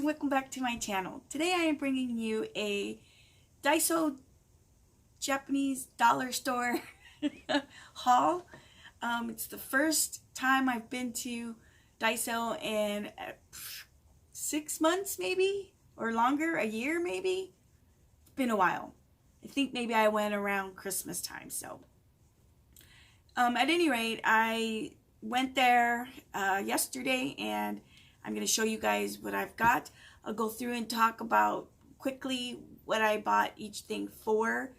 welcome back to my channel. Today I am bringing you a Daiso Japanese dollar store haul. It's the first time I've been to Daiso in 6 months maybe, or longer, a year maybe. It's been a while. I think maybe I went around Christmas time. So at any rate, I went there yesterday, and I'm going to show you guys what I've got. I'll go through and talk about quickly what I bought each thing for,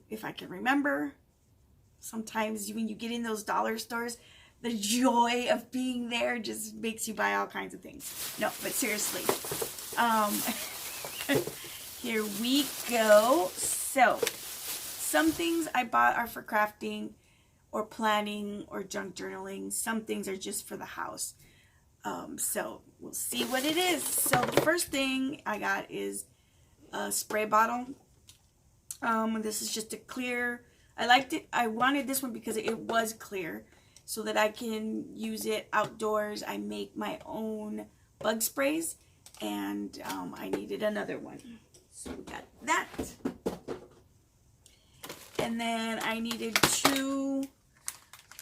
if I can remember. Sometimes when you get in those dollar stores, the joy of being there just makes you buy all kinds of things. No, but seriously. Here we go. So, some things I bought are for crafting or planning or junk journaling. Some things are just for the house. So we'll see what it is. So the first thing I got is a spray bottle. This is just a clear. I liked it. I wanted this one because it was clear, so that I can use it outdoors. I make my own bug sprays, and I needed another one. So we got that. And then I needed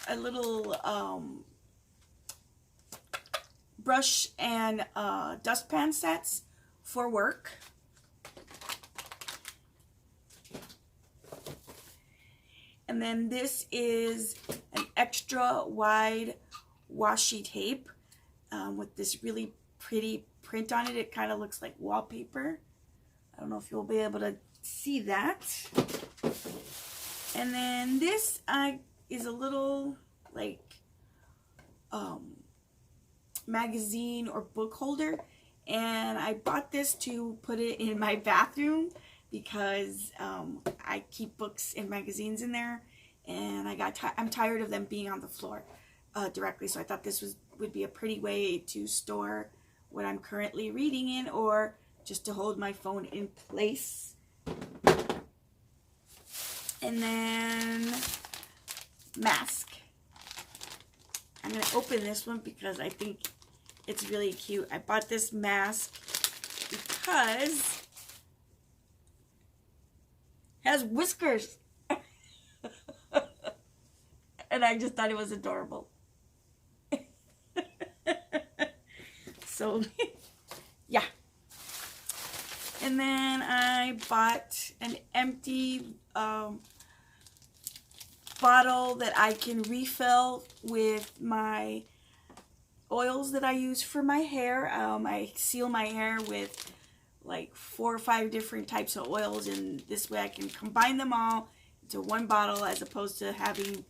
a little brush and dustpan sets for work. And then this is an extra wide washi tape with this really pretty print on it. It kind of looks like wallpaper. I don't know if you'll be able to see that. And then this is a little like magazine or book holder, and I bought this to put it in my bathroom because I keep books and magazines in there, and I'm tired of them being on the floor directly, so I thought this would be a pretty way to store what I'm currently reading in, or just to hold my phone in place. And then mask. I'm going to open this one because I think it's really cute. I bought this mask because it has whiskers. And I just thought it was adorable. So, yeah. And then I bought an empty bottle that I can refill with my oils that I use for my hair. I seal my hair with like 4 or 5 different types of oils, and this way I can combine them all into one bottle as opposed to having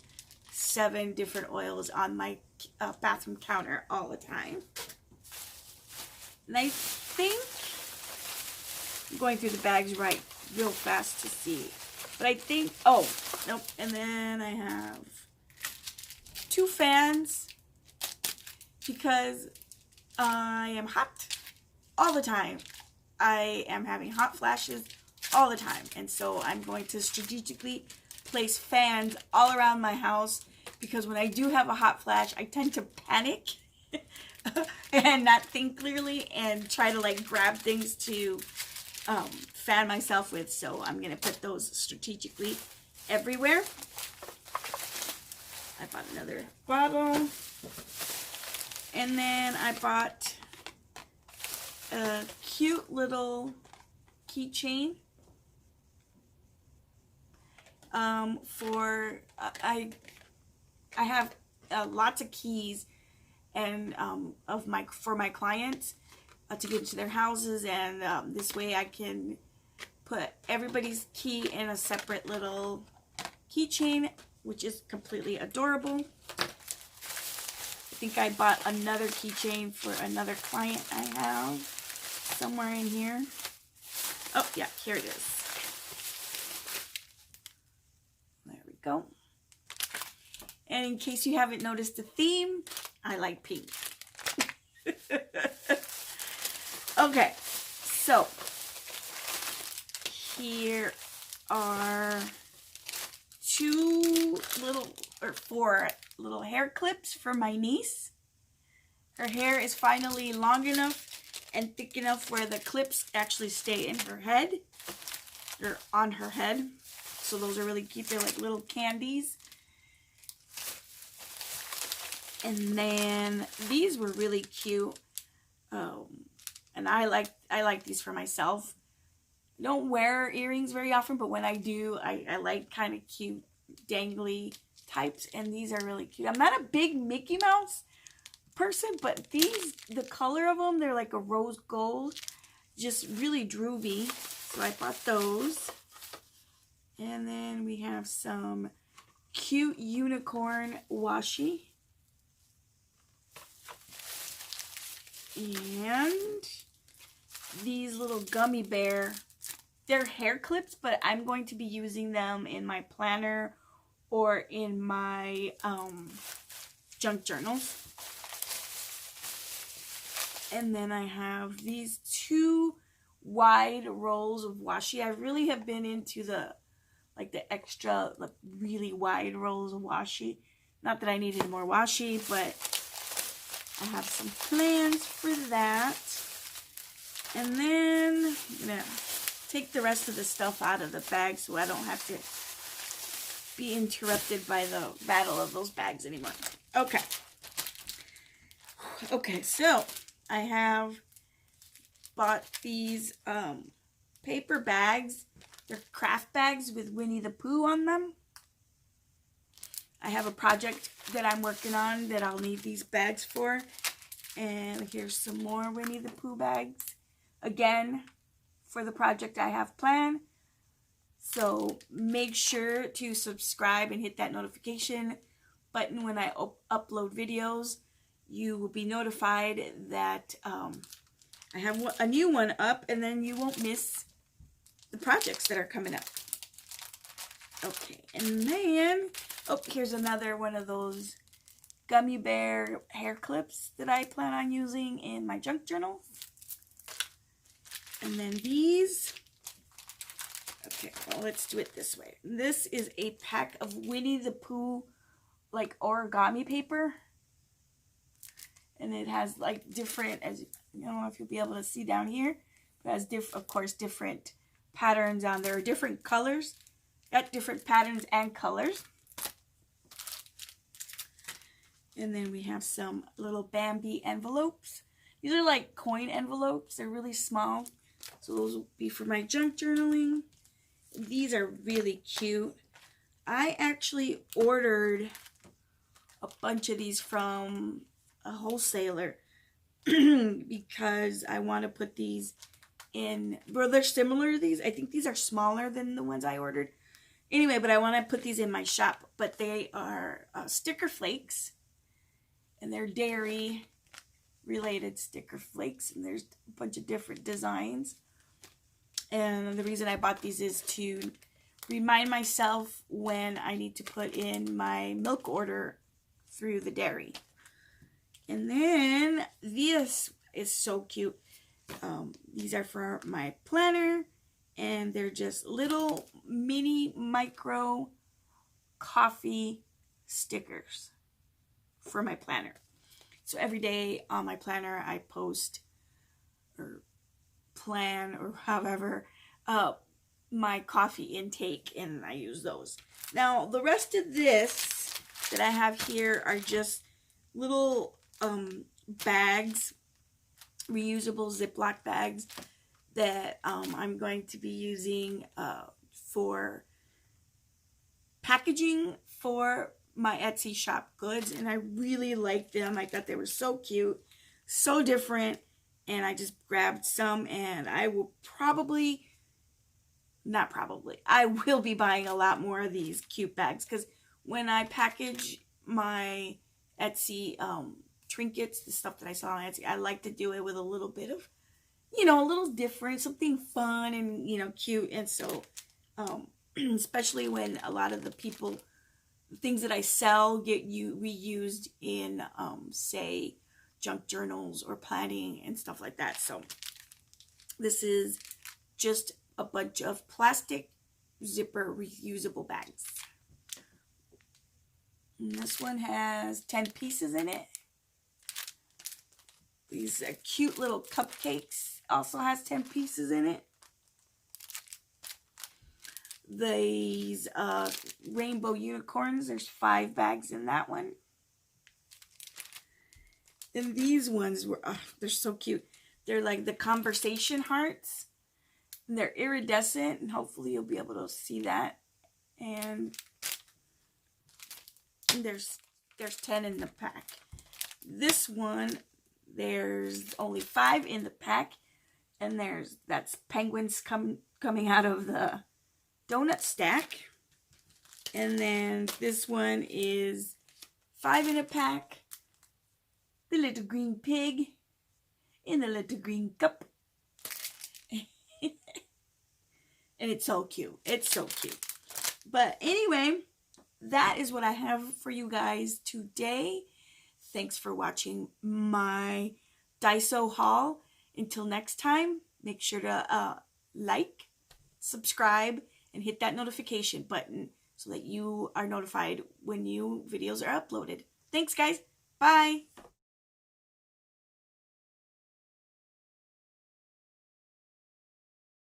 7 different oils on my bathroom counter all the time. And I think I'm going through the bags real fast to see. But I think, oh, nope. And then I have 2 fans because I am hot all the time. I am having hot flashes all the time. And so I'm going to strategically place fans all around my house, because when I do have a hot flash, I tend to panic and not think clearly and try to like grab things to fan myself with. So I'm going to put those strategically everywhere. I bought another bottle. And then I bought a cute little keychain for I have lots of keys and for my clients to get into their houses, and this way I can put everybody's key in a separate little keychain, which is completely adorable. I think I bought another keychain for another client I have somewhere in here. Oh yeah, here it is. There we go. And in case you haven't noticed the theme, I like pink. Okay, so here are 4 little hair clips for my niece. Her hair is finally long enough and thick enough where the clips actually stay in her head. They're on her head. So those are really cute. They're like little candies. And then these were really cute. And I like these for myself. I don't wear earrings very often, but when I do, I like kind of cute, dangly types. And these are really cute. I'm not a big Mickey Mouse person, but these, the color of them, they're like a rose gold. Just really droopy. So I bought those. And then we have some cute unicorn washi. And these little gummy bear, they're hair clips, but I'm going to be using them in my planner or in my junk journals. And then I have these 2 wide rolls of washi. I really have been into the extra, like really wide rolls of washi. Not that I needed more washi, but I have some plans for that. And then I'm gonna take the rest of the stuff out of the bag so I don't have to be interrupted by the battle of those bags anymore. Okay. Okay, so I have bought these paper bags. They're craft bags with Winnie the Pooh on them. I have a project that I'm working on that I'll need these bags for. And here's some more Winnie the Pooh bags. Again, for the project I have planned. So make sure to subscribe and hit that notification button when I upload videos. You will be notified that I have a new one up, and then you won't miss the projects that are coming up. Okay, and then, oh, here's another one of those gummy bear hair clips that I plan on using in my junk journal. And then these. Okay, well, let's do it this way. This is a pack of Winnie the Pooh, like origami paper. And it has like different, as I don't know if you'll be able to see down here, but it has of course different patterns on there, different colors. Got different patterns and colors. And then we have some little Bambi envelopes. These are like coin envelopes. They're really small. So those will be for my junk journaling. These are really cute. I actually ordered a bunch of these from a wholesaler because I want to put these in, well, they're similar to these. I think these are smaller than the ones I ordered. Anyway, but I want to put these in my shop. But they are sticker flakes. And they're dairy related sticker flakes. And there's a bunch of different designs. And the reason I bought these is to remind myself when I need to put in my milk order through the dairy. And then this is so cute. These are for my planner. And they're just little mini micro coffee stickers for my planner. So every day on my planner I post or plan or however my coffee intake, and I use those. Now the rest of this that I have here are just little bags, reusable Ziploc bags that I'm going to be using for packaging for my Etsy shop goods, and I really liked them. I thought they were so cute, so different, and I just grabbed some, and I will I will be buying a lot more of these cute bags, because when I package my Etsy trinkets, the stuff that I saw on Etsy, I like to do it with a little bit of, a little different, something fun and, cute. And so, especially when a lot of the things that I sell get reused in, say, junk journals or planning and stuff like that. So this is just a bunch of plastic zipper reusable bags. And this one has 10 pieces in it. These cute little cupcakes. Also has 10 pieces in it. These rainbow unicorns. There's 5 bags in that one. And these ones were, they're so cute. They're like the conversation hearts. And they're iridescent. And hopefully you'll be able to see that. And there's 10 in the pack. This one, there's only 5 in the pack. And that's penguins coming out of the donut stack. And then this one is 5 in a pack. The little green pig in the little green cup. And it's so cute. It's so cute. But anyway, that is what I have for you guys today. Thanks for watching my Daiso haul. Until next time, make sure to like, subscribe, and hit that notification button so that you are notified when new videos are uploaded. Thanks, guys. Bye.